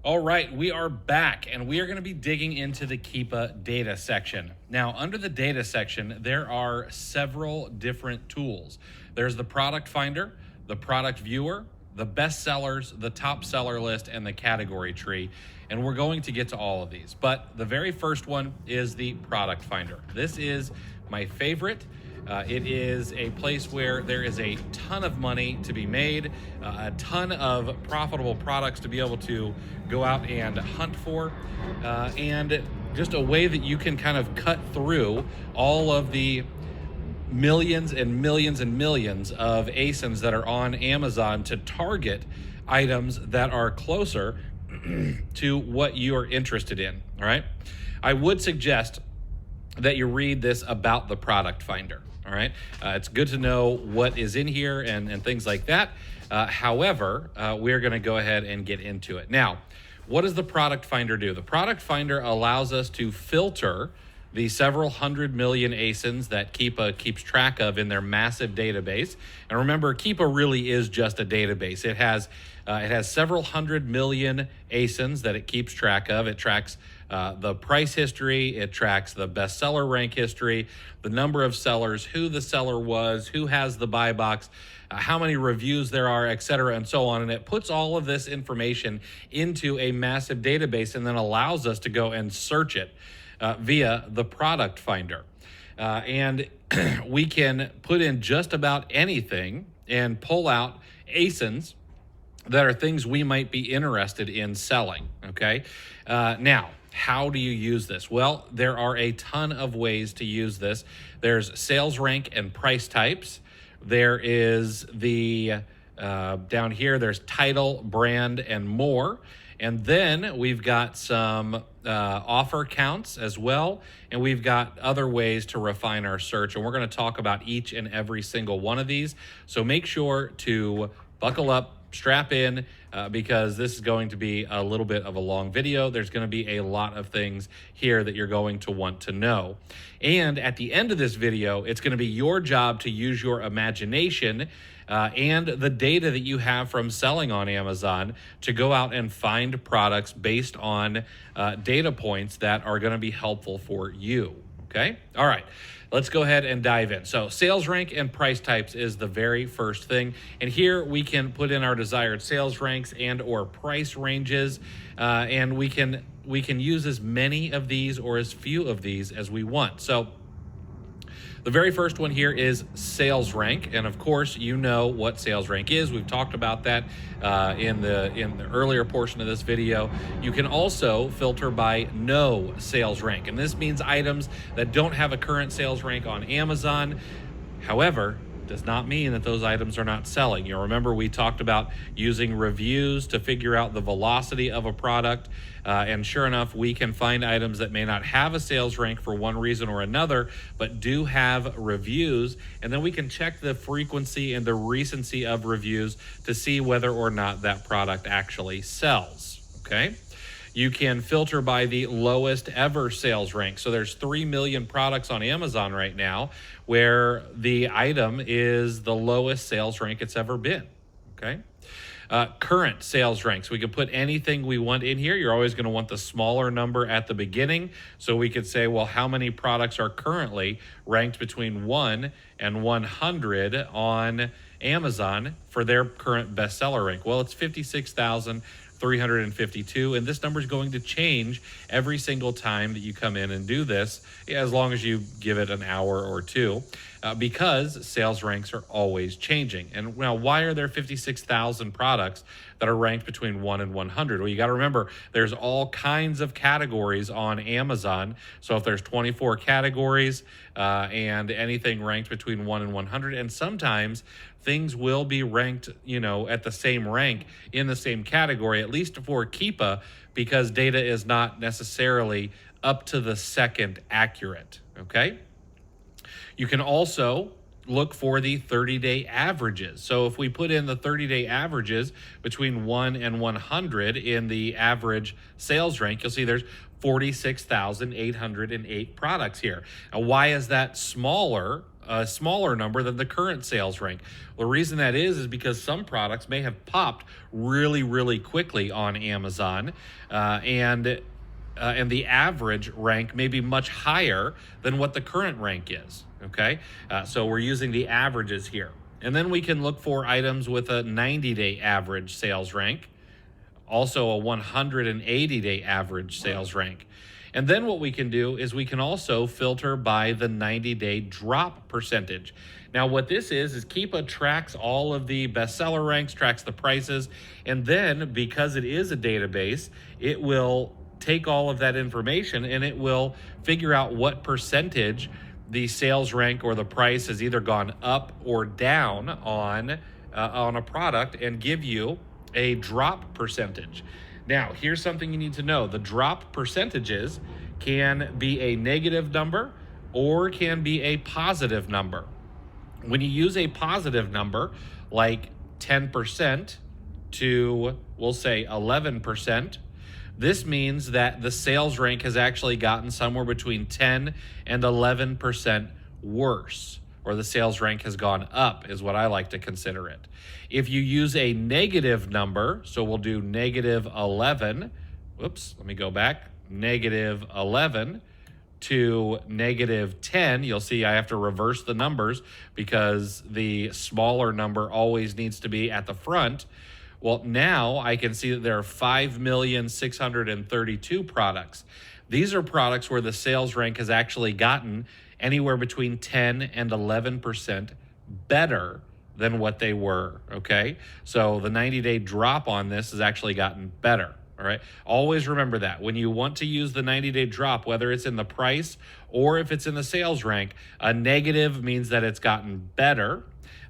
All right, we are back and we are going to be digging into the keepa data section. Now, under the data section, there are several different tools. There's the product finder, the product viewer, the best sellers, the top seller list, and the category tree. And we're going to get to all of these. But the very first one is the product finder. This is my favorite. It is a place where there is a ton of money to be made, a ton of profitable products to be able to go out and hunt for, and just a way that you can kind of cut through all of the millions and millions and millions of ASINs that are on Amazon to target items that are closer to what you are interested in. All right. I would suggest that you read this about the product finder. All right. It's good to know what is in here and things like that. However, we're going to go ahead and get into it. Now, what does the product finder do? The product finder allows us to filter the several 100 million ASINs that keepa keeps track of in their massive database. And remember, keepa really is just a database. It has several 100 million ASINs that it keeps track of. It tracks the price history, it tracks the bestseller rank history, the number of sellers, who the seller was, who has the buy box, how many reviews there are, et cetera, and so on. And it puts all of this information into a massive database and then allows us to go and search it via the product finder. And we can put in just about anything and pull out ASINs that are things we might be interested in selling, okay? Now, how do you use this? Well, there are a ton of ways to use this. There's sales rank and price types. There is the, down here, there's title, brand, and more. And then we've got some offer counts as well. And we've got other ways to refine our search. And we're going to talk about each and every single one of these. So make sure to buckle up, strap in, because this is going to be a little bit of a long video. There's going to be a lot of things here that you're going to want to know. And at the end of this video, it's going to be your job to use your imagination and the data that you have from selling on Amazon to go out and find products based on data points that are going to be helpful for you. Okay? All right. Let's go ahead and dive in. So sales rank and price types is the very first thing. And here we can put in our desired sales ranks and or price ranges. And we can use as many of these or as few of these as we want. So the very first one here is sales rank, and of course you know what sales rank is. We've talked about that in the earlier portion of this video. You can also filter by no sales rank, and this means items that don't have a current sales rank on Amazon. However, does not mean that those items are not selling. You remember we talked about using reviews to figure out the velocity of a product, and sure enough, we can find items that may not have a sales rank for one reason or another, but do have reviews, and then we can check the frequency and the recency of reviews to see whether or not that product actually sells, okay? You can filter by the lowest ever sales rank. So there's 3 million products on Amazon right now where the item is the lowest sales rank it's ever been, okay? Current sales ranks. We can put anything we want in here. You're always going to want the smaller number at the beginning. So we could say, well, how many products are currently ranked between 1 and 100 on Amazon for their current bestseller rank? Well, it's 56,352, and this number is going to change every single time that you come in and do this, as long as you give it an hour or two, because sales ranks are always changing. And now, why are there 56,000 products that are ranked between 1 and 100? Well, you got to remember, there's all kinds of categories on Amazon. So if there's 24 categories and anything ranked between 1 and 100, and sometimes things will be ranked, at the same rank in the same category, at least for keepa, because data is not necessarily up to the second accurate, okay? You can also look for the 30-day averages. So if we put in the 30-day averages between 1 and 100 in the average sales rank, you'll see there's 46,808 products here. Now, why is that smaller a smaller number than the current sales rank. Well, the reason that is because some products may have popped really, really quickly on Amazon, and the average rank may be much higher than what the current rank is, okay? So we're using the averages here. And then we can look for items with a 90-day average sales rank, also a 180-day average sales rank. And then what we can do is we can also filter by the 90-day drop percentage. Now what this is Keepa tracks all of the bestseller ranks, tracks the prices, and then because it is a database, it will take all of that information and it will figure out what percentage the sales rank or the price has either gone up or down on a product and give you a drop percentage. Now, here's something you need to know. The drop percentages can be a negative number or can be a positive number. When you use a positive number, like 10% to, we'll say 11%, this means that the sales rank has actually gotten somewhere between 10 and 11% worse, or the sales rank has gone up, is what I like to consider it. If you use a negative number, so we'll do negative 11, whoops, let me go back, negative 11 to negative 10, you'll see I have to reverse the numbers because the smaller number always needs to be at the front. Well, now I can see that there are 5,632 products. These are products where the sales rank has actually gotten anywhere between 10 and 11% better than what they were, okay? So the 90-day drop on this has actually gotten better, all right? Always remember that. When you want to use the 90-day drop, whether it's in the price or if it's in the sales rank, a negative means that it's gotten better.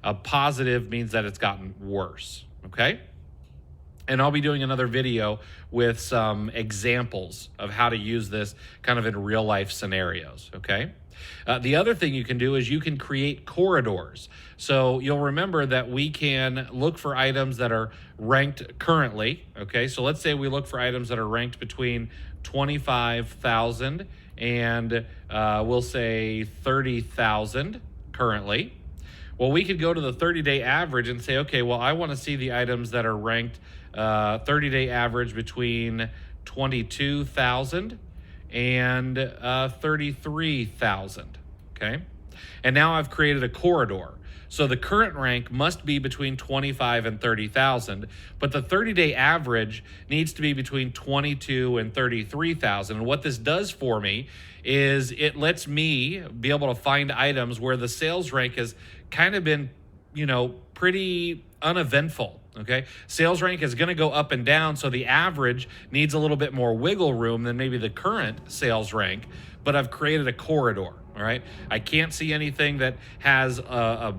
A positive means that it's gotten worse, okay? And I'll be doing another video with some examples of how to use this kind of in real life scenarios, okay? The other thing you can do is you can create corridors. So you'll remember that we can look for items that are ranked currently, okay? So let's say we look for items that are ranked between 25,000 and we'll say 30,000 currently. Well, we could go to the 30-day average and say, okay, well, I want to see the items that are ranked 30-day average between 22,000 and 33,000, okay? And now I've created a corridor. So the current rank must be between 25 and 30,000, but the 30-day average needs to be between 22 and 33,000. And what this does for me is it lets me be able to find items where the sales rank has kind of been, you know, pretty uneventful. Okay, sales rank is going to go up and down, so the average needs a little bit more wiggle room than maybe the current sales rank, but I've created a corridor, all right? I can't see anything that has a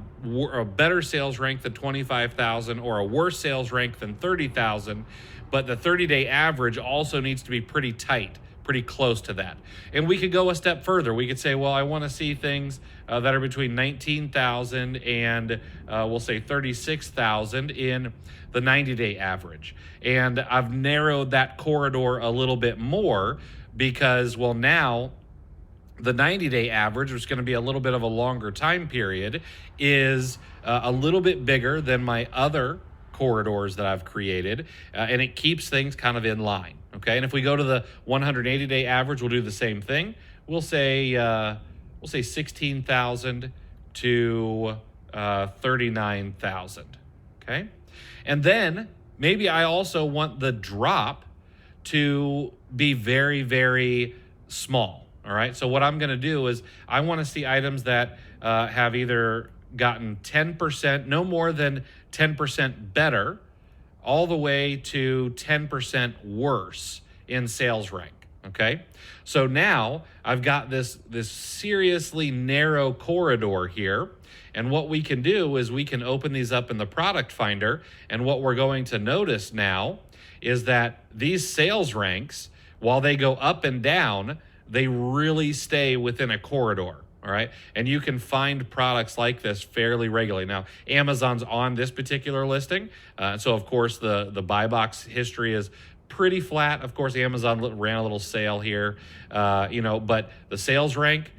better sales rank than 25,000 or a worse sales rank than 30,000, but the 30-day average also needs to be pretty tight, pretty close to that. And we could go a step further. We could say, well, I want to see things that are between 19,000 and we'll say 36,000 in the 90-day average. And I've narrowed that corridor a little bit more because, well, now the 90-day average, which is going to be a little bit of a longer time period, is a little bit bigger than my other corridors that I've created, and it keeps things kind of in line, okay? And if we go to the 180-day average, we'll do the same thing. We'll say 16,000 to 39,000, okay? And then maybe I also want the drop to be very, very small, all right? So what I'm going to do is I want to see items that have either gotten 10%, no more than 10% better, all the way to 10% worse in sales rank, okay? So now I've got this seriously narrow corridor here, and what we can do is we can open these up in the product finder, and what we're going to notice now is that these sales ranks, while they go up and down, they really stay within a corridor. All right, and you can find products like this fairly regularly. Now, Amazon's on this particular listing, so of course the buy box history is pretty flat. Of course, Amazon ran a little sale here, you know, but the sales rank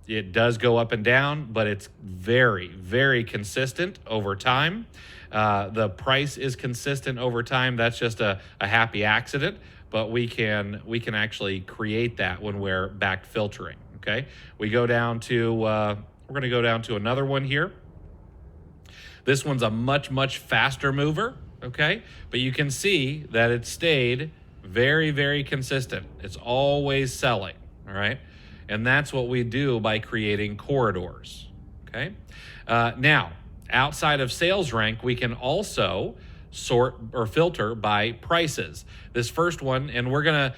It does go up and down, but it's very, very consistent over time. The price is consistent over time. That's just a happy accident, but we can actually create that when we're back filtering. Okay, we go down to we're going to go down to another one here. This one's a much faster mover. Okay, but you can see that it stayed very, very consistent. It's always selling. All right. And that's what we do by creating corridors, okay? Now, outside of sales rank, we can also sort or filter by prices. This first one, and we're gonna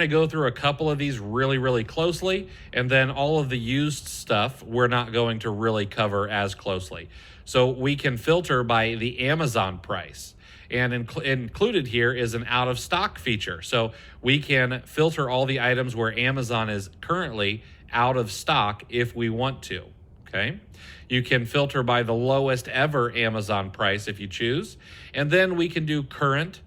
go through a couple of these really closely, and then all of the used stuff we're not going to really cover as closely. So we can filter by the Amazon price. And included here is an out of stock feature. So we can filter all the items where Amazon is currently out of stock if we want to, okay? You can filter by the lowest ever Amazon price if you choose. And then we can do current,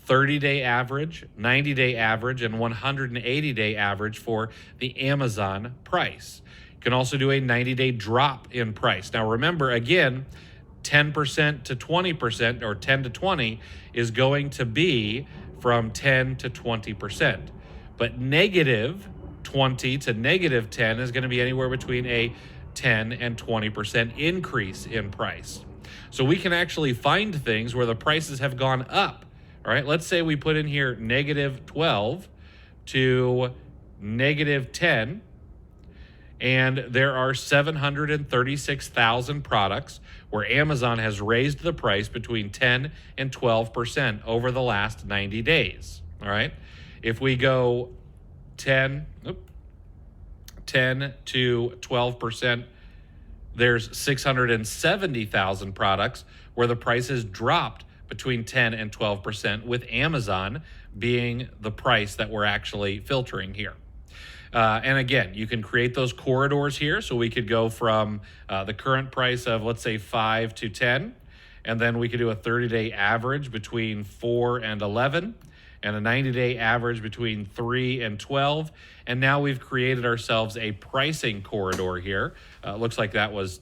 30-day average, 90-day average, and 180-day average for the Amazon price. You can also do a 90-day drop in price. Now remember, again, 10% to 20% or 10 to 20 is going to be from 10 to 20%. But negative 20 to negative 10 is going to be anywhere between a 10 and 20% increase in price. So we can actually find things where the prices have gone up. All right, let's say we put in here negative 12 to negative 10. And there are 736,000 products where Amazon has raised the price between 10 and 12% over the last 90 days. All right. If we go 10 to 12%, there's 670,000 products where the price has dropped between 10 and 12%, with Amazon being the price that we're actually filtering here. And again, you can create those corridors here. So we could go from the current price of, let's say, 5 to 10. And then we could do a 30-day average between 4 and 11. And a 90-day average between 3 and 12. And now we've created ourselves a pricing corridor here. Looks like that was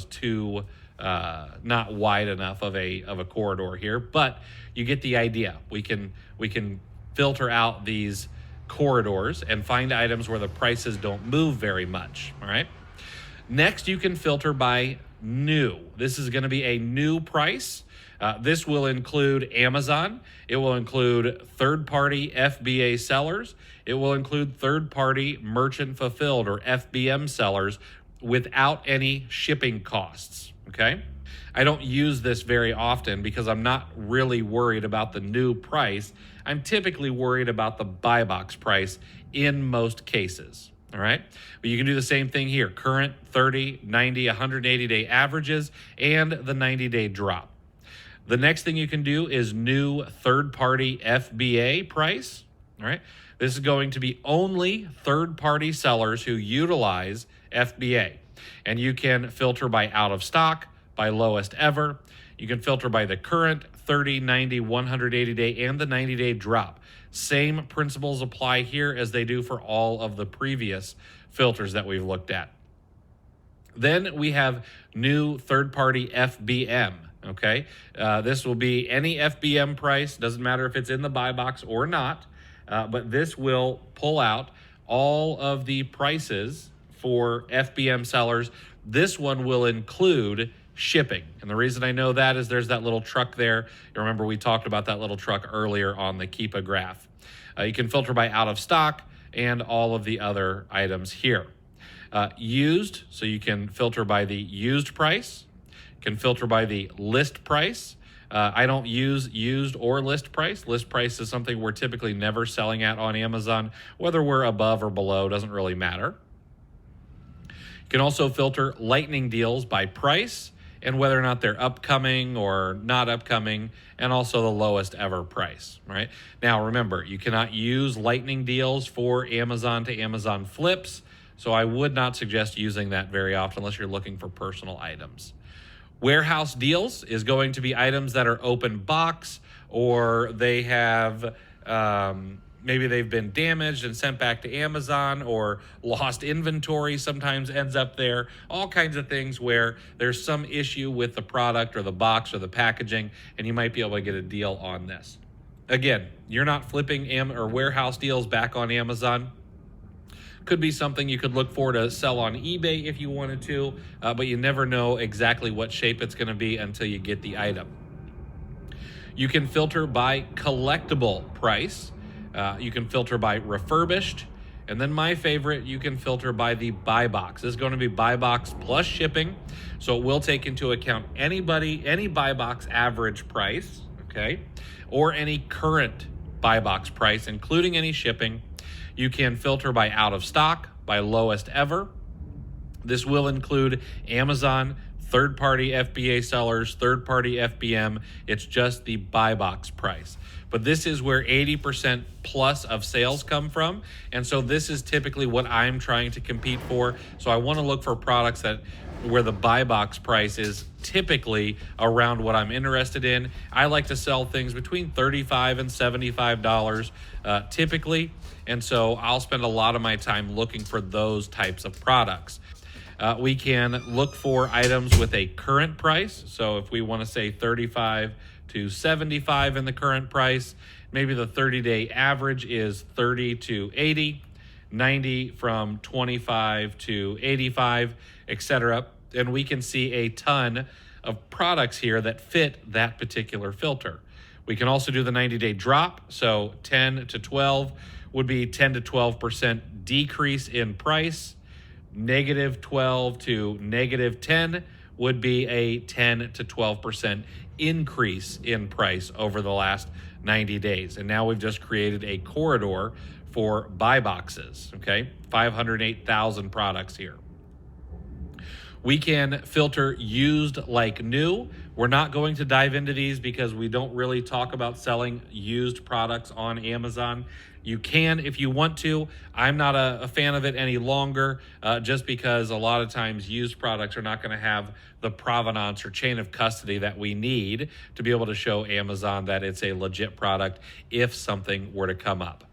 too not wide enough of a corridor here. But you get the idea. We can filter out these corridors and find items where the prices don't move very much. All right. Next, you can filter by new. This is going to be a new price. This will include Amazon. It will include third-party FBA sellers. It will include third-party merchant fulfilled or FBM sellers without any shipping costs. Okay. I don't use this very often because I'm not really worried about the new price. I'm typically worried about the buy box price in most cases. All right. But you can do the same thing here. Current, 30, 90, 180-day averages, and the 90-day drop. The next thing you can do is new third-party FBA price. All right. This is going to be only third-party sellers who utilize FBA. And you can filter by out of stock, by lowest ever. You can filter by the current, 30, 90, 180-day, and the 90-day drop. Same principles apply here as they do for all of the previous filters that we've looked at. Then we have new third-party FBM, okay? This will be any FBM price, doesn't matter if it's in the buy box or not, but this will pull out all of the prices for FBM sellers. This one will include shipping. And the reason I know that is there's that little truck there. You remember we talked about that little truck earlier on the keepa graph. You can filter by out of stock and all of the other items here. Used, so you can filter by the used price. You can filter by the list price. I don't use used or list price. List price is something we're typically never selling at on Amazon. Whether we're above or below doesn't really matter. You can also filter lightning deals by price and whether or not they're upcoming or not upcoming, and also the lowest ever price, right? Now, remember, you cannot use lightning deals for Amazon to Amazon flips, so I would not suggest using that very often unless you're looking for personal items. Warehouse deals is going to be items that are open box or they have maybe they've been damaged and sent back to Amazon, or lost inventory sometimes ends up there. All kinds of things where there's some issue with the product or the box or the packaging, and you might be able to get a deal on this. Again, you're not flipping or warehouse deals back on Amazon. Could be something you could look for to sell on eBay if you wanted to, but you never know exactly what shape it's going to be until you get the item. You can filter by collectible price. You can filter by refurbished. And then my favorite, you can filter by the buy box. This is going to be buy box plus shipping. So it will take into account any buy box average price, okay, or any current buy box price, including any shipping. You can filter by out of stock, by lowest ever. This will include Amazon, third-party FBA sellers, third-party FBM. It's just the buy box price. But this is where 80% plus of sales come from. And so this is typically what I'm trying to compete for. So I want to look for products where the buy box price is typically around what I'm interested in. I like to sell things between $35 and $75 typically. And so I'll spend a lot of my time looking for those types of products. We can look for items with a current price. So if we want to say 35 to 75 in the current price, maybe the 30-day average is 30 to 80, 90 from 25 to 85, etc. And we can see a ton of products here that fit that particular filter. We can also do the 90-day drop. So 10 to 12 would be 10 to 12% decrease in price. Negative 12 to negative 10 would be a 10 to 12% increase in price over the last 90 days. And now we've just created a corridor for buy boxes, okay? 508,000 products here. We can filter used like new. We're not going to dive into these because we don't really talk about selling used products on Amazon. You can if you want to. I'm not a fan of it any longer, just because a lot of times used products are not going to have the provenance or chain of custody that we need to be able to show Amazon that it's a legit product if something were to come up.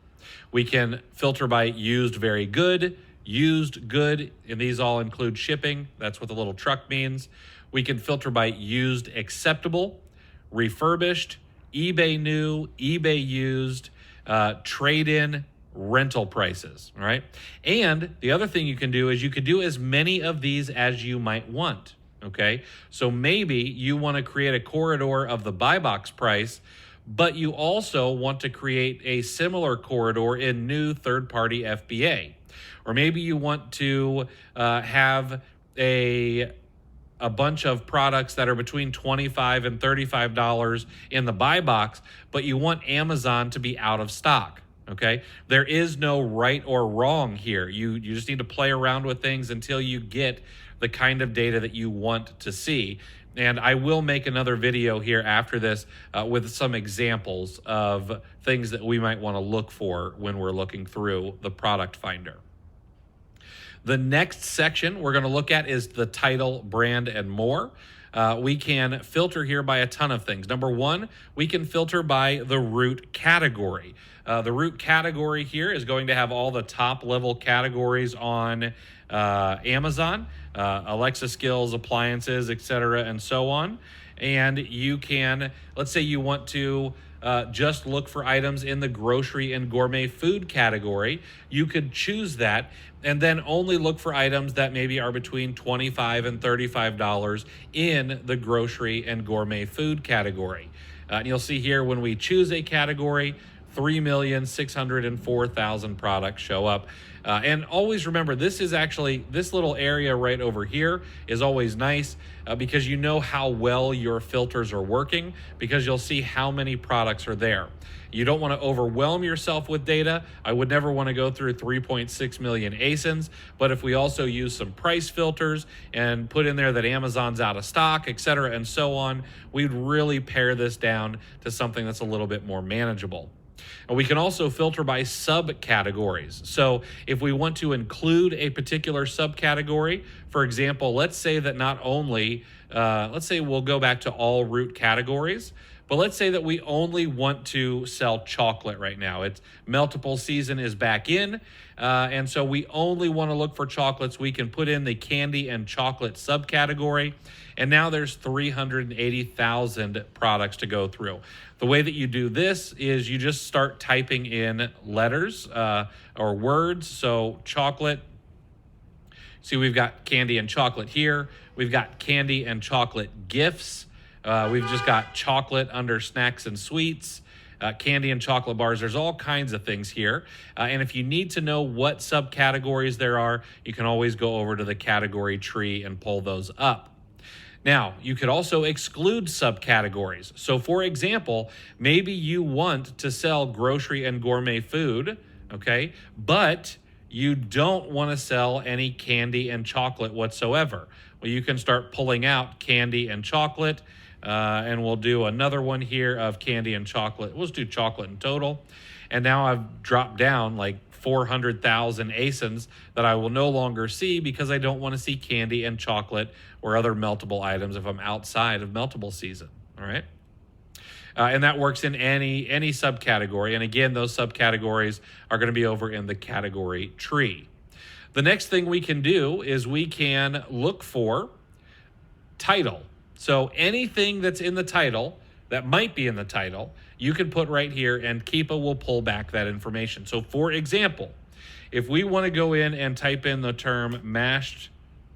We can filter by used very good, used good, and these all include shipping. That's what the little truck means. We can filter by used acceptable, refurbished, eBay new, eBay used, trade-in, rental prices, all right? And the other thing you can do is you could do as many of these as you might want, okay? So maybe you want to create a corridor of the buy box price, but you also want to create a similar corridor in new third-party FBA. Or maybe you want to have a bunch of products that are between $25 and $35 in the buy box, but you want Amazon to be out of stock, okay? There is no right or wrong here. You just need to play around with things until you get the kind of data that you want to see. And I will make another video here after this with some examples of things that we might want to look for when we're looking through the product finder. The next section we're going to look at is the title, brand, and more. We can filter here by a ton of things. Number one, we can filter by the root category. The root category here is going to have all the top level categories on Amazon, Alexa skills, appliances, etc., and so on. And you can, let's say you want to just look for items in the grocery and gourmet food category. You could choose that and then only look for items that maybe are between $25 and $35 in the grocery and gourmet food category. And you'll see here when we choose a category, 3,604,000 products show up. And always remember, this little area right over here is always nice because you know how well your filters are working because you'll see how many products are there. You don't want to overwhelm yourself with data. I would never want to go through 3.6 million ASINs, but if we also use some price filters and put in there that Amazon's out of stock, et cetera, and so on, we'd really pare this down to something that's a little bit more manageable. And we can also filter by subcategories. So if we want to include a particular subcategory, for example, let's say that not only, let's say we'll go back to all root categories, But let's say that we only want to sell chocolate right now. It's meltable season is back in. And so we only want to look for chocolates. We can put in the candy and chocolate subcategory. And now there's 380,000 products to go through. The way that you do this is you just start typing in letters or words. So chocolate. See, we've got candy and chocolate here. We've got candy and chocolate gifts. We've just got chocolate under snacks and sweets, candy and chocolate bars. There's all kinds of things here. And if you need to know what subcategories there are, you can always go over to the category tree and pull those up. Now, you could also exclude subcategories. So, for example, maybe you want to sell grocery and gourmet food, okay, but you don't want to sell any candy and chocolate whatsoever. Well, you can start pulling out candy and chocolate, and we'll do another one here of candy and chocolate. We'll just do chocolate in total. And now I've dropped down like 400,000 ASINs that I will no longer see because I don't want to see candy and chocolate or other meltable items if I'm outside of meltable season, all right? And that works in any subcategory. And again, those subcategories are going to be over in the category tree. The next thing we can do is we can look for title. So anything that's in the title, that might be in the title, you can put right here and keepa will pull back that information. So for example, if we want to go in and type in the term mashed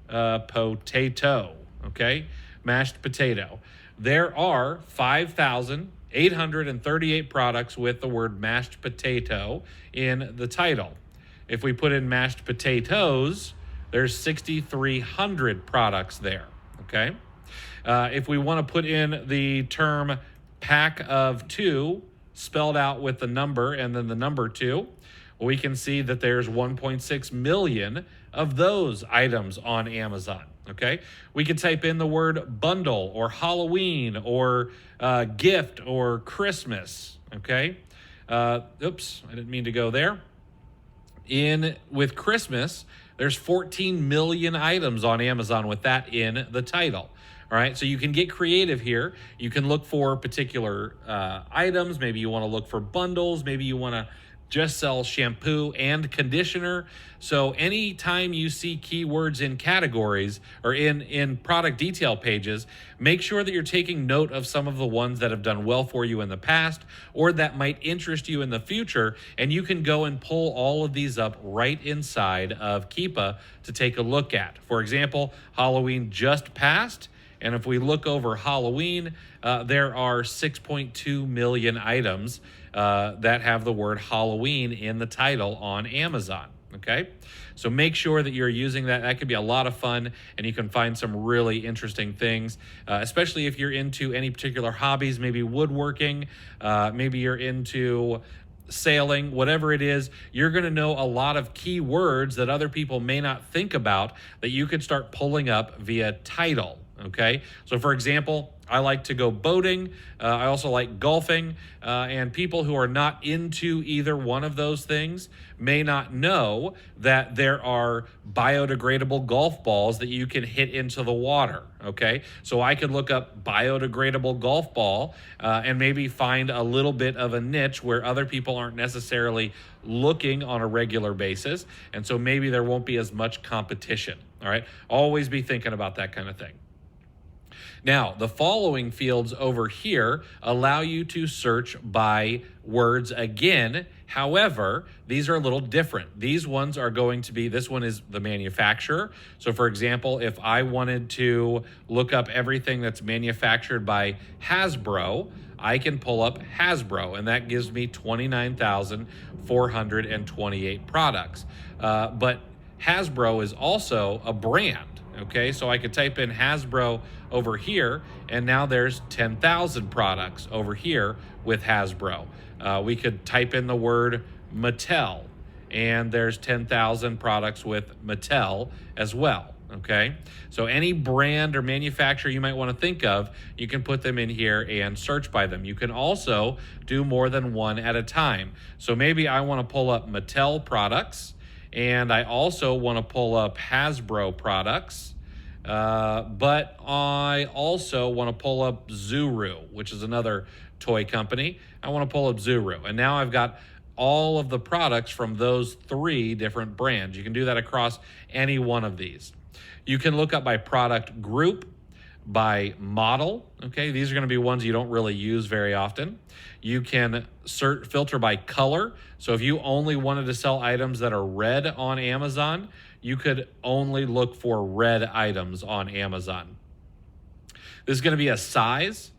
potato, okay, mashed potato, there are 5,838 products with the word mashed potato in the title. If we put in mashed potatoes, there's 6,300 products there, okay? If we want to put in the term pack of 2 spelled out with the number and then the number 2, well, we can see that there's 1.6 million of those items on Amazon, okay? We could type in the word bundle or Halloween or gift or Christmas, okay? Oops, I didn't mean to go there. With Christmas, there's 14 million items on Amazon with that in the title. All right, so you can get creative here. You can look for particular items. Maybe you want to look for bundles. Maybe you want to just sell shampoo and conditioner. So anytime you see keywords in categories or in product detail pages, make sure that you're taking note of some of the ones that have done well for you in the past or that might interest you in the future. And you can go and pull all of these up right inside of keepa to take a look at. For example, Halloween just passed. And if we look over Halloween, there are 6.2 million items that have the word Halloween in the title on Amazon, okay? So make sure that you're using that. That could be a lot of fun, and you can find some really interesting things, especially if you're into any particular hobbies, maybe woodworking, maybe you're into sailing, whatever it is, you're going to know a lot of key words that other people may not think about that you could start pulling up via title. Okay, so for example, I like to go boating. I also like golfing, and people who are not into either one of those things may not know that there are biodegradable golf balls that you can hit into the water. Okay, so I could look up biodegradable golf ball and maybe find a little bit of a niche where other people aren't necessarily looking on a regular basis, and so maybe there won't be as much competition. All right, always be thinking about that kind of thing. Now, the following fields over here allow you to search by words again. However, these are a little different. These ones are going to be, this one is the manufacturer. So for example, if I wanted to look up everything that's manufactured by Hasbro, I can pull up Hasbro, and that gives me 29,428 products. But Hasbro is also a brand. Okay, so I could type in Hasbro over here, and now there's 10,000 products over here with Hasbro. We could type in the word Mattel, and there's 10,000 products with Mattel as well. Okay, so any brand or manufacturer you might want to think of, you can put them in here and search by them. You can also do more than one at a time. So maybe I want to pull up Mattel products, and I also want to pull up Hasbro products, but I also want to pull up Zuru, which is another toy company. I want to pull up Zuru. And now I've got all of the products from those 3 different brands. You can do that across any one of these. You can look up by product group, by model. Okay, these are going to be ones you don't really use very often. You can filter by color. So if you only wanted to sell items that are red on Amazon, you could only look for red items on Amazon. This is going to be a size.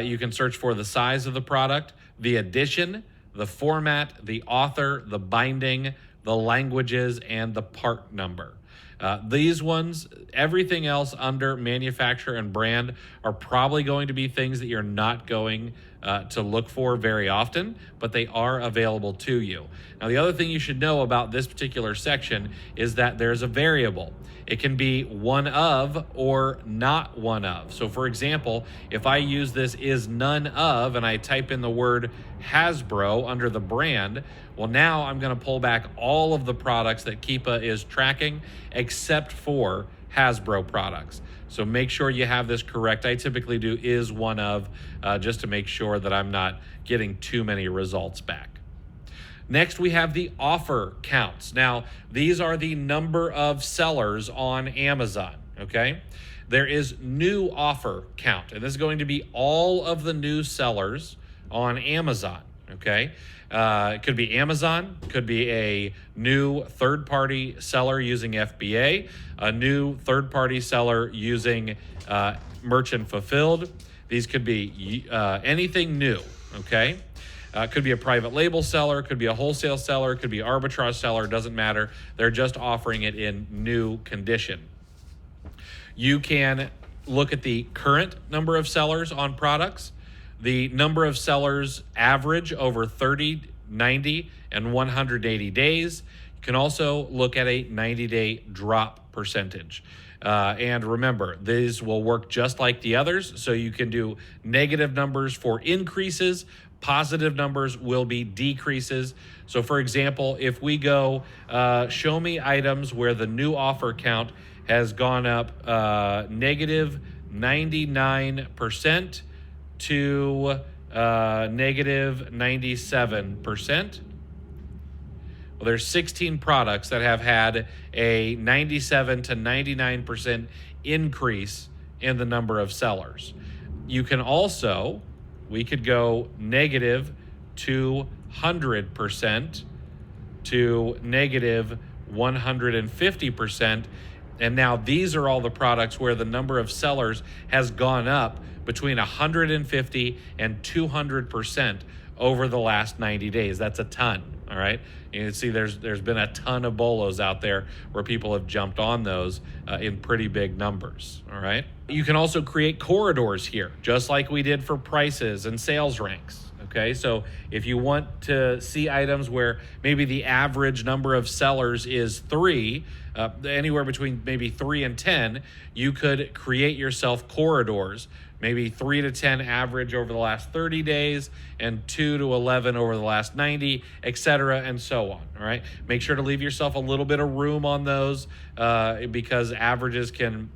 You can search for the size of the product, the edition, the format, the author, the binding, the languages, and the part number. These ones, everything else under manufacturer and brand are probably going to be things that you're not going to look for very often, but they are available to you. Now, the other thing you should know about this particular section is that there's a variable. It can be one of or not one of. So for example, if I use this is none of and I type in the word Hasbro under the brand, well, now I'm going to pull back all of the products that Keepa is tracking except for Hasbro products. So make sure you have this correct. I typically do is one of just to make sure that I'm not getting too many results back. Next, we have the offer counts. Now, these are the number of sellers on Amazon, okay? There is new offer count, and this is going to be all of the new sellers on Amazon, okay? It could be Amazon, could be a new third-party seller using FBA, a new third-party seller using merchant fulfilled. These could be anything new, okay? Could be a private label seller, could be a wholesale seller, could be arbitrage seller, doesn't matter. They're just offering it in new condition. You can look at the current number of sellers on products, the number of sellers average over 30, 90, and 180 days. You can also look at a 90-day drop percentage. And remember, these will work just like the others, so you can do negative numbers for increases, positive numbers will be decreases. So for example, if we go show me items where the new offer count has gone up negative 99% to negative 97%. Well, there's 16 products that have had a 97 to 99% increase in the number of sellers. You can also, we could go negative 200% to negative 150%. And now these are all the products where the number of sellers has gone up between 150 and 200% over the last 90 days. That's a ton, all right? You can see there's been a ton of bolos out there where people have jumped on those in pretty big numbers, all right? You can also create corridors here, just like we did for prices and sales ranks. Okay, so if you want to see items where maybe the average number of sellers is 3, anywhere between maybe 3 and 10, you could create yourself corridors, maybe 3 to 10 average over the last 30 days and 2 to 11 over the last 90, etc., and so on. All right, make sure to leave yourself a little bit of room on those because averages can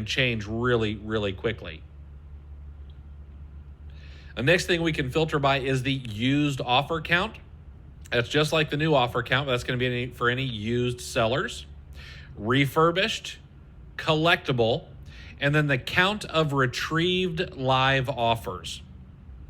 change really, really quickly. The next thing we can filter by is the used offer count. That's just like the new offer count, but that's going to be for any used sellers. Refurbished, collectible, and then the count of retrieved live offers.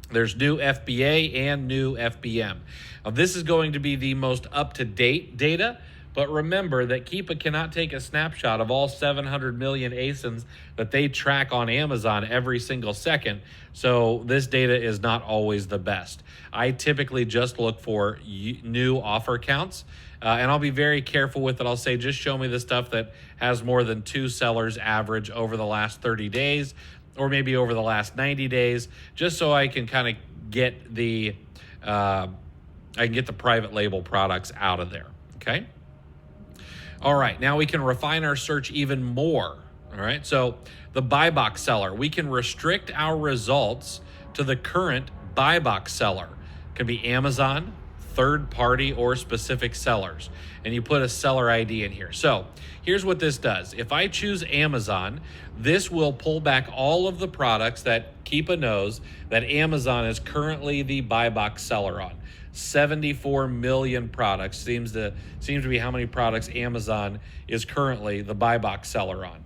There's new FBA and new FBM. Now, this is going to be the most up-to-date data, but remember that Keepa cannot take a snapshot of all 700 million ASINs that they track on Amazon every single second, so this data is not always the best. I typically just look for new offer counts, and I'll be very careful with it. I'll say, just show me the stuff that has more than 2 sellers average over the last 30 days, or maybe over the last 90 days, just so I can kind of get the private label products out of there, okay? All right, now we can refine our search even more. All right, so the buy box seller, we can restrict our results to the current buy box seller. It can be Amazon, third party or specific sellers, and you put a seller ID in here. So here's what this does. If I choose Amazon, this will pull back all of the products that Keepa knows that Amazon is currently the buy box seller on. 74 million products seems to be how many products Amazon is currently the buy box seller on.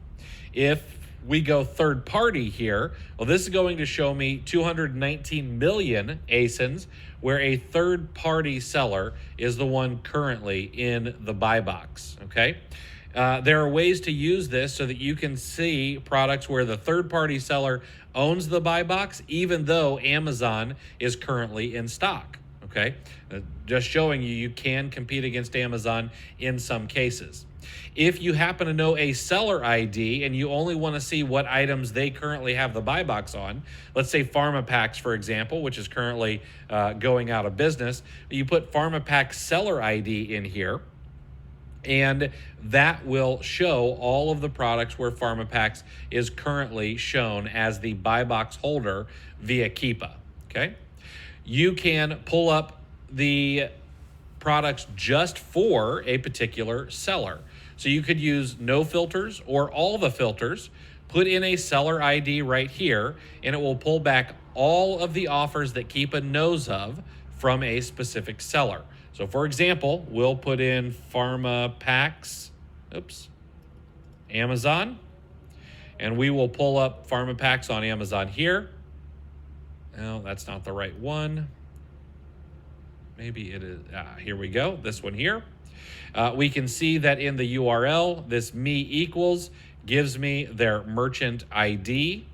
If we go third party here, well, this is going to show me 219 million ASINs, where a third party seller is the one currently in the buy box, okay? There are ways to use this so that you can see products where the third party seller owns the buy box, even though Amazon is currently in stock, okay? Just showing you can compete against Amazon in some cases. If you happen to know a seller ID and you only want to see what items they currently have the buy box on, let's say PharmaPacks, for example, which is currently going out of business, you put PharmaPack seller ID in here, and that will show all of the products where PharmaPacks is currently shown as the buy box holder via Keepa, okay? You can pull up the products just for a particular seller. So you could use no filters or all the filters, put in a seller ID right here, and it will pull back all of the offers that Keepa knows of from a specific seller. So for example, we'll put in PharmaPacks, Amazon, and we will pull up PharmaPacks on Amazon here. No, that's not the right one. Maybe it is. Here we go. This one here. We can see that in the URL, this me equals gives me their merchant ID.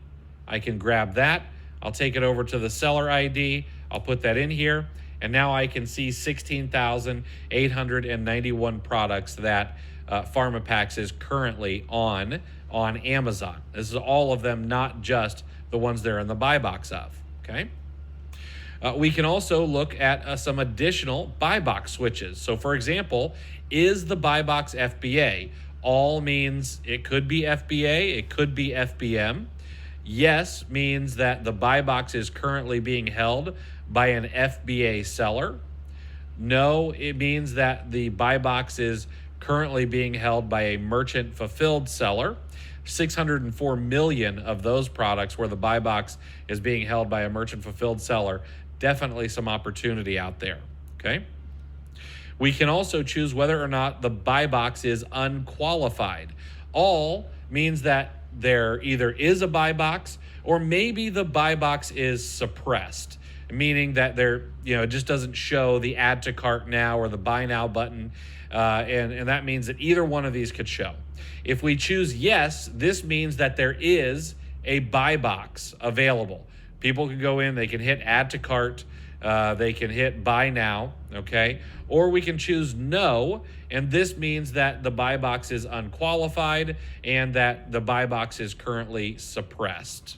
I can grab that. I'll take it over to the seller ID. I'll put that in here. And now I can see 16,891 products that PharmaPacks is currently on Amazon. This is all of them, not just the ones they're in the buy box of, okay? We can also look at some additional buy box switches. So for example, is the buy box FBA? All means it could be FBA, it could be FBM. Yes means that the buy box is currently being held by an FBA seller. No, it means that the buy box is currently being held by a merchant fulfilled seller. 604 million of those products where the buy box is being held by a merchant fulfilled seller. Definitely some opportunity out there, okay? We can also choose whether or not the buy box is unqualified. All means that there either is a buy box or maybe the buy box is suppressed, meaning that there, it just doesn't show the add to cart now or the buy now button, and that means that either one of these could show. If we choose yes, this means that there is a buy box available. People can go in, they can hit add to cart, they can hit buy now, okay? Or we can choose no, and this means that the buy box is unqualified and that the buy box is currently suppressed.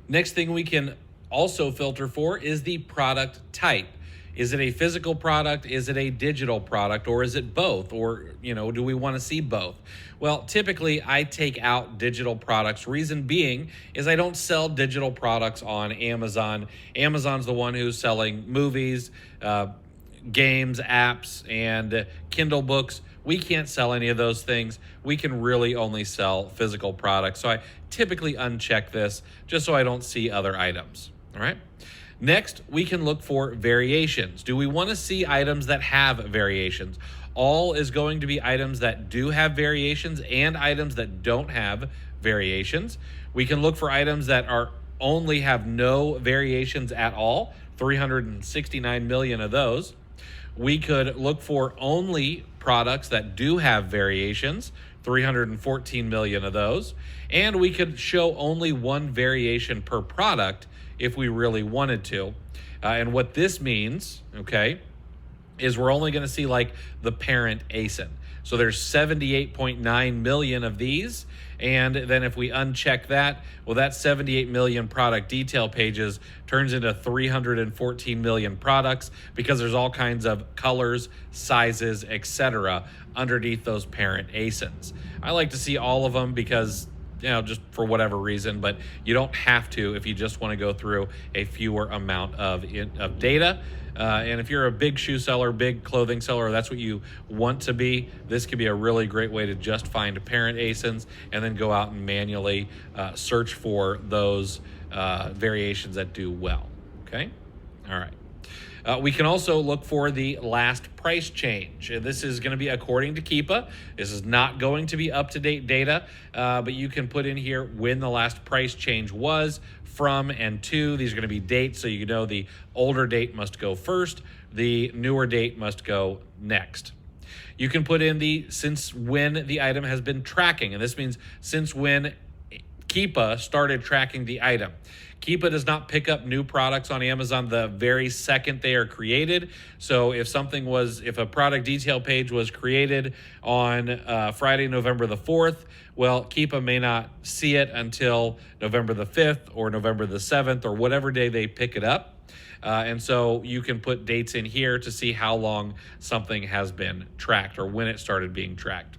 Next thing we can also filter for is the product type. Is it a physical product? Is it a digital product? Or is it both? Or, do we want to see both? Well, typically I take out digital products. Reason being is I don't sell digital products on Amazon. Amazon's the one who's selling movies, games, apps, and Kindle books. We can't sell any of those things. We can really only sell physical products. So I typically uncheck this just so I don't see other items, all right? Next, we can look for variations. Do we want to see items that have variations? All is going to be items that do have variations and items that don't have variations. We can look for items that only have no variations at all, 369 million of those. We could look for only products that do have variations, 314 million of those. And we could show only one variation per product if we really wanted to. And what this means, okay, is we're only going to see like the parent ASIN. So there's 78.9 million of these. And then if we uncheck that, well, that 78 million product detail pages turns into 314 million products because there's all kinds of colors, sizes, etc. underneath those parent ASINs. I like to see all of them because just for whatever reason, but you don't have to if you just want to go through a fewer amount of data. And if you're a big shoe seller, big clothing seller, that's what you want to be, this could be a really great way to just find parent ASINs and then go out and manually search for those variations that do well. Okay. All right. We can also look for the last price change. This is going to be according to keepa. This is not going to be up-to-date data, but you can put in here when the last price change was, from, and to. These are going to be dates, so you know the older date must go first, the newer date must go next. You can put in the since when the item has been tracking, and this means since when keepa started tracking the item. Keepa does not pick up new products on Amazon the very second they are created. So if a product detail page was created on Friday, November the 4th, well, Keepa may not see it until November the 5th or November the 7th or whatever day they pick it up. And so you can put dates in here to see how long something has been tracked or when it started being tracked.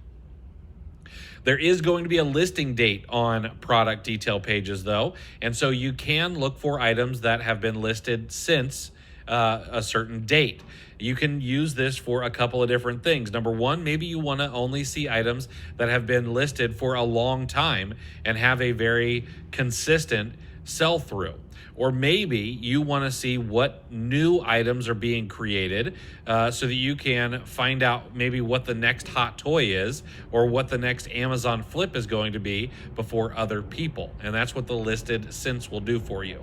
There is going to be a listing date on product detail pages, though, and so you can look for items that have been listed since a certain date. You can use this for a couple of different things. Number one, maybe you want to only see items that have been listed for a long time and have a very consistent sell-through. Or maybe you want to see what new items are being created so that you can find out maybe what the next hot toy is or what the next Amazon flip is going to be before other people. And that's what the listed since will do for you.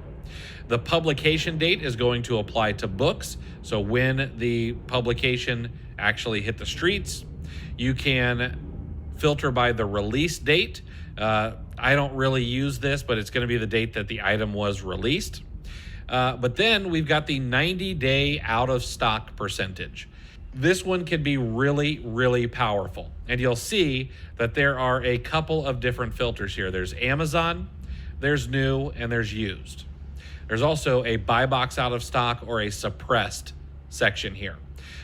The publication date is going to apply to books. So when the publication actually hit the streets, you can filter by the release date. I don't really use this, but it's going to be the date that the item was released. But then we've got the 90-day out of stock percentage. This one can be really, really powerful. And you'll see that there are a couple of different filters here. There's Amazon, there's new, and there's used. There's also a buy box out of stock or a suppressed section here.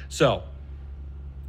So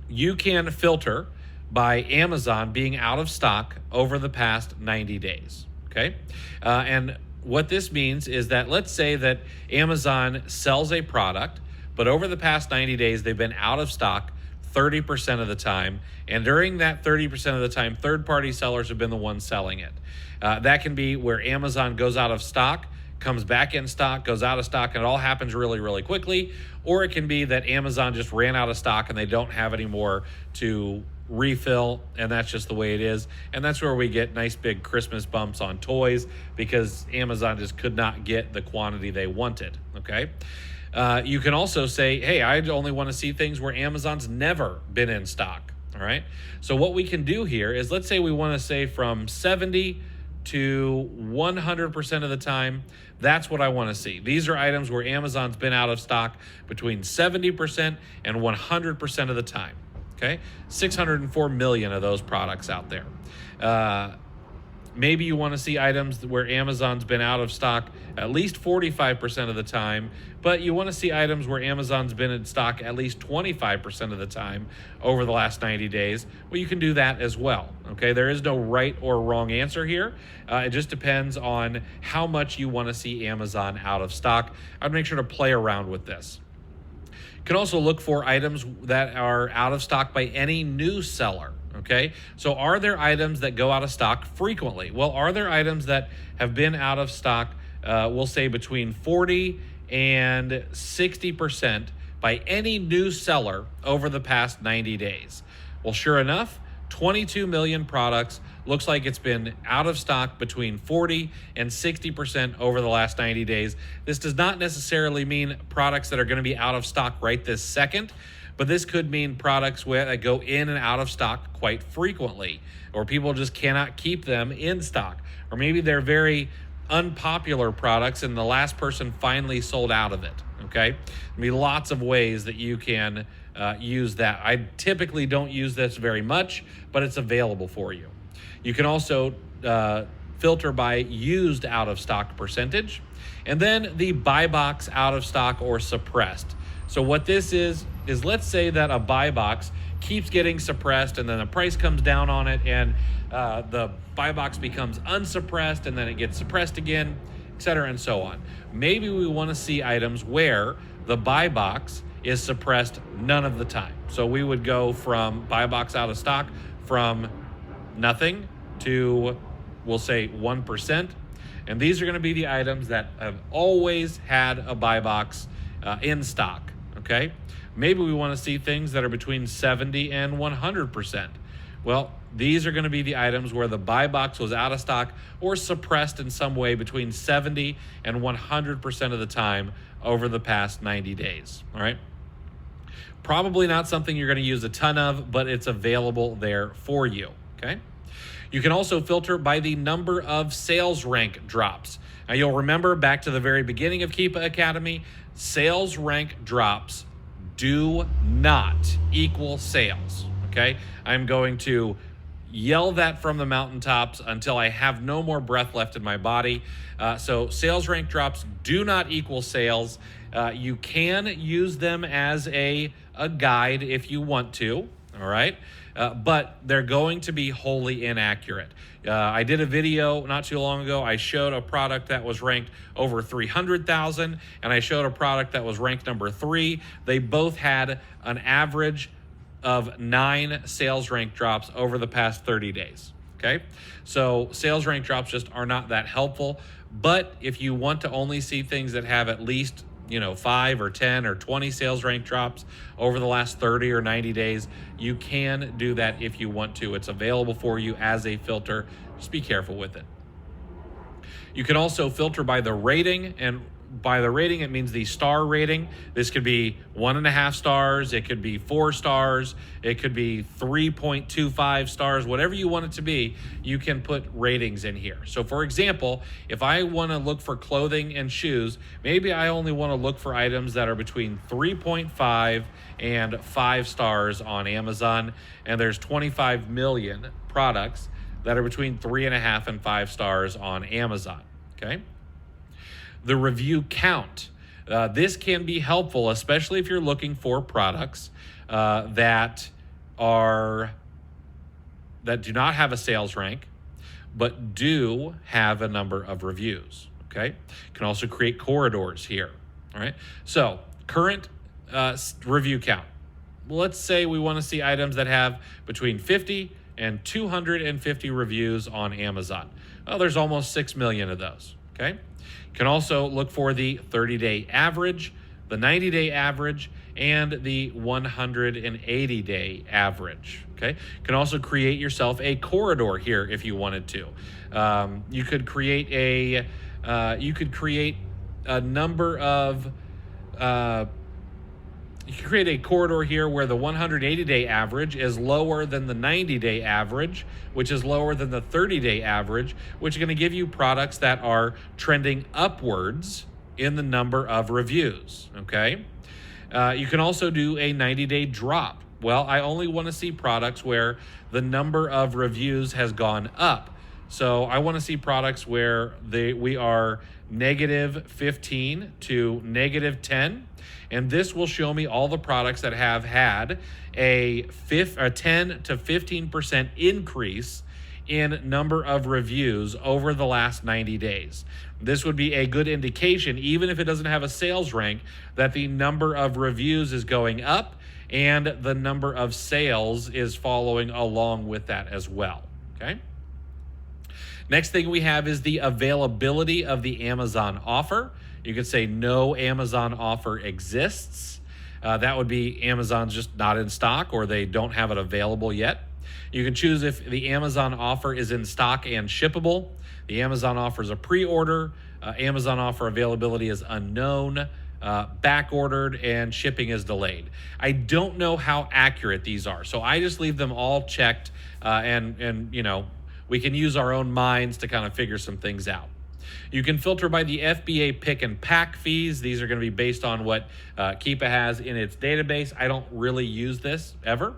you can filter by Amazon being out of stock over the past 90 days, okay? And what this means is that let's say that Amazon sells a product, but over the past 90 days, they've been out of stock 30% of the time. And during that 30% of the time, third-party sellers have been the ones selling it. That can be where Amazon goes out of stock, comes back in stock, goes out of stock, and it all happens really, really quickly. Or it can be that Amazon just ran out of stock and they don't have any more to refill, and that's just the way it is. And that's where we get nice big Christmas bumps on toys because Amazon just could not get the quantity they wanted, okay? You can also say, hey, I only want to see things where Amazon's never been in stock, all right? So what we can do here is, let's say we want to say from 70 to 100% of the time, that's what I want to see. These are items where Amazon's been out of stock between 70% and 100% of the time. Okay, 604 million of those products out there. Maybe you want to see items where Amazon's been out of stock at least 45% of the time, but you want to see items where Amazon's been in stock at least 25% of the time over the last 90 days. Well, you can do that as well. Okay, there is no right or wrong answer here. It just depends on how much you want to see Amazon out of stock. I'd make sure to play around with this. You can also look for items that are out of stock by any new seller, okay? So are there items that go out of stock frequently? Well, are there items that have been out of stock, we'll say between 40 and 60% by any new seller over the past 90 days? Well, sure enough, 22 million products. Looks like it's been out of stock between 40 and 60% over the last 90 days. This does not necessarily mean products that are going to be out of stock right this second, but this could mean products that go in and out of stock quite frequently, or people just cannot keep them in stock, or maybe they're very unpopular products and the last person finally sold out of it, okay? There'll be lots of ways that you can use that. I typically don't use this very much, but it's available for you. You can also filter by used out of stock percentage, and then the buy box out of stock or suppressed. So what this is let's say that a buy box keeps getting suppressed, and then the price comes down on it, and the buy box becomes unsuppressed, and then it gets suppressed again, etc., and so on. Maybe we want to see items where the buy box is suppressed none of the time. So we would go from buy box out of stock from nothing to, we'll say, 1%. And these are going to be the items that have always had a buy box in stock, okay? Maybe we want to see things that are between 70 and 100%. Well, these are going to be the items where the buy box was out of stock or suppressed in some way between 70 and 100% of the time over the past 90 days, all right? Probably not something you're going to use a ton of, but it's available there for you, okay? You can also filter by the number of sales rank drops. Now, you'll remember back to the very beginning of Keepa Academy, sales rank drops do not equal sales, okay? I'm going to yell that from the mountaintops until I have no more breath left in my body. So sales rank drops do not equal sales. You can use them as a guide if you want to, all right? But they're going to be wholly inaccurate. I did a video not too long ago. I showed a product that was ranked over 300,000, and I showed a product that was ranked number 3. They both had an average of 9 sales rank drops over the past 30 days, okay? So sales rank drops just are not that helpful. But if you want to only see things that have at least 5 or 10 or 20 sales rank drops over the last 30 or 90 days, you can do that if you want to. It's available for you as a filter. Just be careful with it. You can also filter by the rating, and by the rating, it means the star rating. This could be 1.5 stars. It could be 4 stars. It could be 3.25 stars. Whatever you want it to be, you can put ratings in here. So for example, if I want to look for clothing and shoes, maybe I only want to look for items that are between 3.5 and 5 stars on Amazon. And there's 25 million products that are between 3.5 and 5 stars on Amazon, okay? The review count. This can be helpful, especially if you're looking for products that do not have a sales rank, but do have a number of reviews, okay? You can also create corridors here, all right? So current review count. Let's say we want to see items that have between 50 and 250 reviews on Amazon. Well, there's almost 6 million of those, okay? You can also look for the 30-day average, the 90-day average, and the 180-day average, okay? You can also create yourself a corridor here if you wanted to. You could create a number of you can create a corridor here where the 180-day average is lower than the 90-day average, which is lower than the 30-day average, which is going to give you products that are trending upwards in the number of reviews, okay? You can also do a 90-day drop. Well, I only want to see products where the number of reviews has gone up. So I want to see products where we are -15 to -10. And this will show me all the products that have had a 10 to 15% increase in number of reviews over the last 90 days. This would be a good indication, even if it doesn't have a sales rank, that the number of reviews is going up and the number of sales is following along with that as well, okay? Next thing we have is the availability of the Amazon offer. You could say no Amazon offer exists. That would be Amazon's just not in stock or they don't have it available yet. You can choose if the Amazon offer is in stock and shippable. The Amazon offer is a pre-order. Amazon offer availability is unknown, back-ordered, and shipping is delayed. I don't know how accurate these are, so I just leave them all checked, and we can use our own minds to kind of figure some things out. You can filter by the FBA pick and pack fees. These are going to be based on what Keepa has in its database. I don't really use this ever.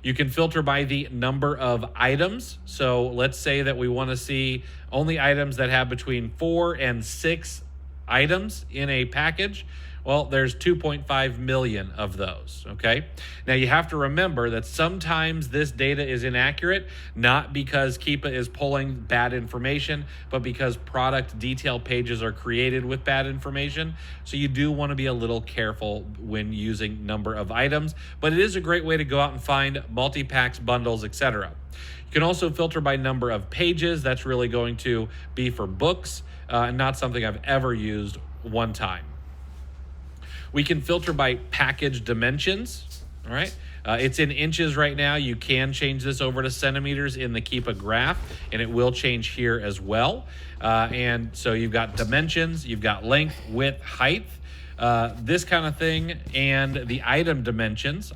You can filter by the number of items. So let's say that we want to see only items that have between 4 and 6 items in a package. Well, there's 2.5 million of those, okay? Now you have to remember that sometimes this data is inaccurate, not because keepa is pulling bad information, but because product detail pages are created with bad information. So you do want to be a little careful when using number of items, but it is a great way to go out and find multi-packs, bundles, etc. You can also filter by number of pages. That's really going to be for books, not something I've ever used one time. We can filter by package dimensions, all right? It's in inches right now. You can change this over to centimeters in the keepa graph, and it will change here as well. And so you've got dimensions, you've got length, width, height, this kind of thing, and the item dimensions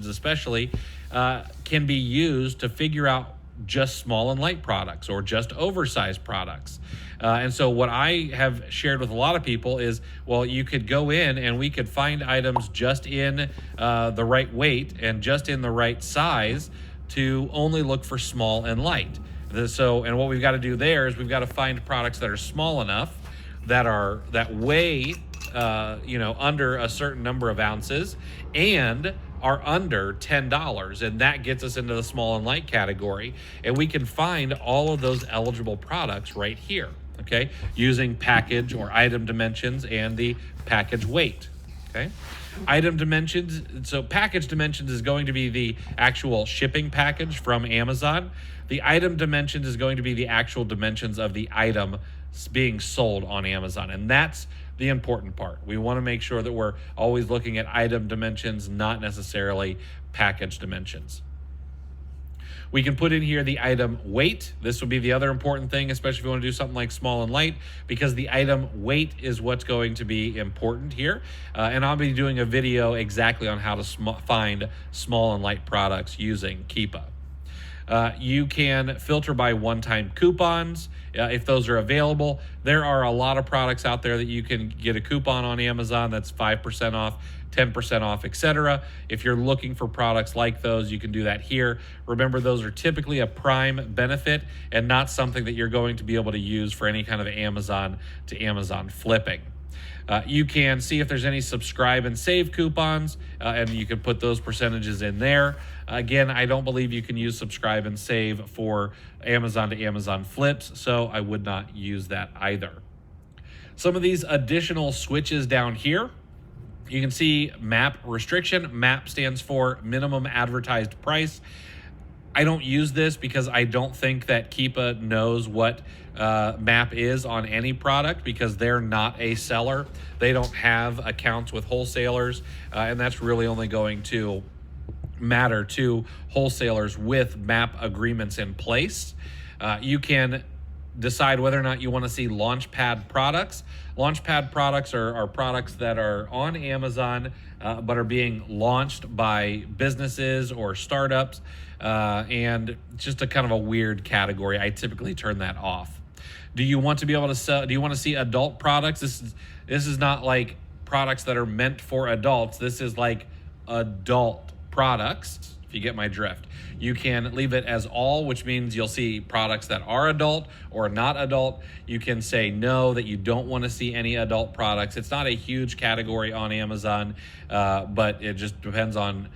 especially, can be used to figure out just small and light products or just oversized products. And so what I have shared with a lot of people is, well, you could go in and we could find items just in the right weight and just in the right size to only look for small and light. And what we've got to do there is we've got to find products that are small enough, that weigh under a certain number of ounces and are under $10, and that gets us into the small and light category, and we can find all of those eligible products right here, okay, using package or item dimensions and the package weight, okay. Item dimensions, so package dimensions is going to be the actual shipping package from Amazon. The item dimensions is going to be the actual dimensions of the item being sold on Amazon, and that's the important part. We want to make sure that we're always looking at item dimensions, not necessarily package dimensions. We can put in here the item weight. This would be the other important thing, especially if you want to do something like small and light, because the item weight is what's going to be important here. And I'll be doing a video exactly on how to find small and light products using keepa. You can filter by one-time coupons if those are available. There are a lot of products out there that you can get a coupon on Amazon that's 5% off, 10% off, etc. If you're looking for products like those, you can do that here. Remember, those are typically a Prime benefit and not something that you're going to be able to use for any kind of Amazon to Amazon flipping. You can see if there's any subscribe and save coupons, and you can put those percentages in there. Again, I don't believe you can use subscribe and save for Amazon to Amazon flips, so I would not use that either. Some of these additional switches down here, you can see MAP restriction. MAP stands for minimum advertised price. I don't use this because I don't think that keepa knows what MAP is on any product, because they're not a seller. They don't have accounts with wholesalers, and that's really only going to matter to wholesalers with MAP agreements in place. You can decide whether or not you want to see Launchpad products. Launchpad products are products that are on Amazon but are being launched by businesses or startups, and it's just a kind of a weird category. I typically turn that off. Do you want to be able to sell? Do you want to see adult products? This is not like products that are meant for adults. This is like adult products, if you get my drift. You can leave it as all, which means you'll see products that are adult or not adult. You can say no, that you don't want to see any adult products. It's not a huge category on Amazon, but it just depends on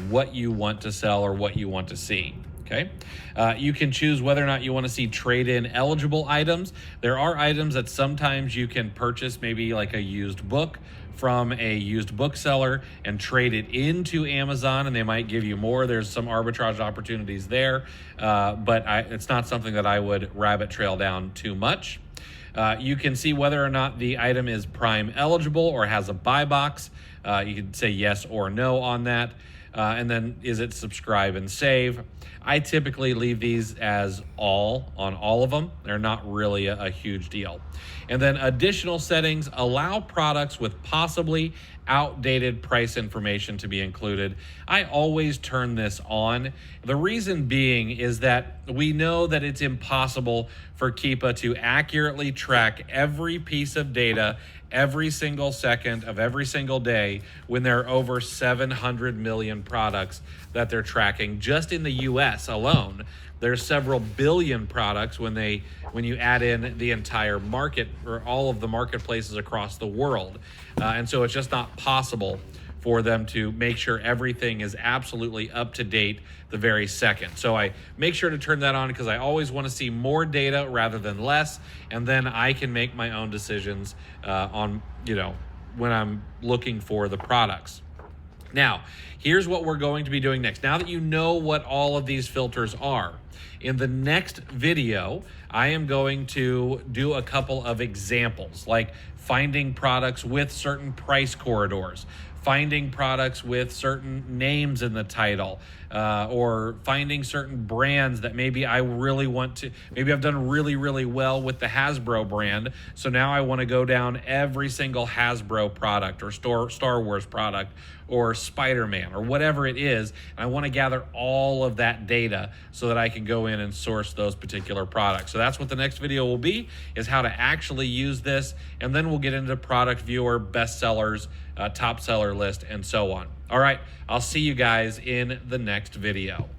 what you want to sell or what you want to see. Okay. You can choose whether or not you want to see trade-in eligible items. There are items that sometimes you can purchase, maybe like a used book from a used bookseller, and trade it into Amazon, and they might give you more. There's some arbitrage opportunities there, but it's not something that I would rabbit trail down too much. You can see whether or not the item is Prime eligible or has a buy box. You can say yes or no on that. And then, is it subscribe and save? I typically leave these as all on all of them. They're not really a huge deal. And then additional settings: allow products with possibly outdated price information to be included. I always turn this on. The reason being is that we know that it's impossible for keepa to accurately track every piece of data every single second of every single day when there are over 700 million products that they're tracking just in the US alone. There's several billion products when you add in the entire market or all of the marketplaces across the world. And so it's just not possible for them to make sure everything is absolutely up to date the very second. So I make sure to turn that on because I always want to see more data rather than less, and then I can make my own decisions on, when I'm looking for the products. Now, here's what we're going to be doing next. Now that you know what all of these filters are, in the next video, I am going to do a couple of examples, like finding products with certain price corridors, finding products with certain names in the title, or finding certain brands that maybe I really want to, maybe I've done really, really well with the Hasbro brand. So now I want to go down every single Hasbro product or Star Wars product or Spider-Man or whatever it is. And I want to gather all of that data so that I can go in and source those particular products. So that's what the next video will be, is how to actually use this. And then we'll get into product viewer, bestsellers, top seller list, and so on. All right, I'll see you guys in the next video.